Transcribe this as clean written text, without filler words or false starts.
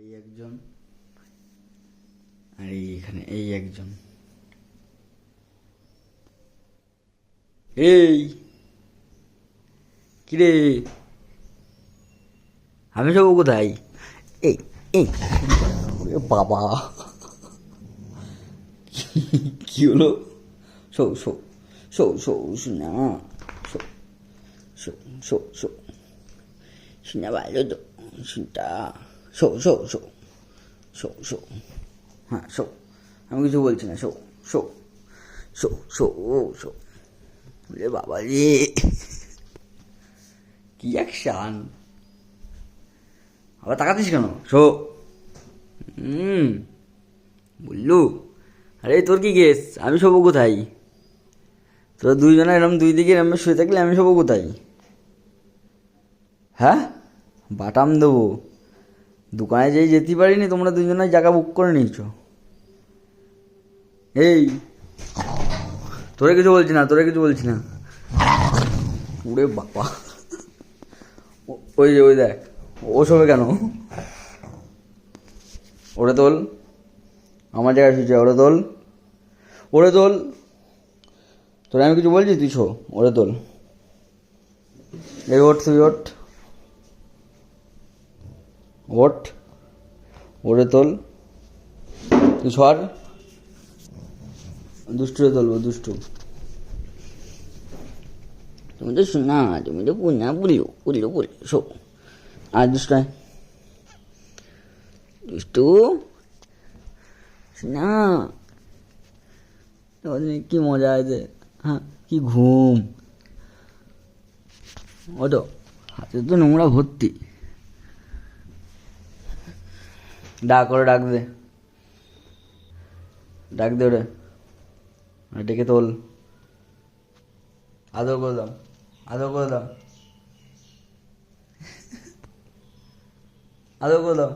এই একজন, আর এখানে এই একজন। এই কিরে, আমি সব কোথায়? এই এই বাবা, কি হলো? শো শো শো শো শোনা, শো শো শো শো শোনা ভালো তো, শোনটা শো শো শো শো শো। হ্যাঁ শো, আমি কিছু বলছি না, শো শো শো শো শো। রে বাবা রে, কি অ্যাকশান! আবার তাকাতিস কেন? শো। বললু, আরে তোর কি কেস? আমি শোবো কোথায়? তোরা দুইজনে এরম দুই দিকে এরম শুয়ে থাকলে আমি শোবো কোথায়? হ্যাঁ, বাটাম দেবো। দোকানে যেই যেতে পারিনি, তোমরা দুজনে জায়গা বুক করে নিয়েছো। এই, তোরে কিছু বলছি না, তোরে কিছু বলছি না। ওরে বাবা, ওই যে ওই দেখ, ও শোবে কেন? ওরে তোল, আমার জায়গায় শুয়েছে, ওরে তোল, ওরে তোল। তোরে আমি কিছু বলছি? তুই শো, ওরে তোল। এই ওঠ, তুই ওঠ, ওঠ, ওরে তোল। তুই সর, দুষ্টুরে তোলবো, দুষ্টু। তুমি তো শোনা, তুমি তো পুনা বললো বললো বললো, শো। আর দুষ্ট নয়, দুষ্টু শোনা। কি মজা আছে, হ্যাঁ, কি ঘুম। ওটো, হাতে তো নোংরা ভর্তি। ডাক, ওরে ডাক দে, ডাক দে ওরে, ডেকে তোল। আদর করে দাও, আদর করে দাও, আদর করে দাও।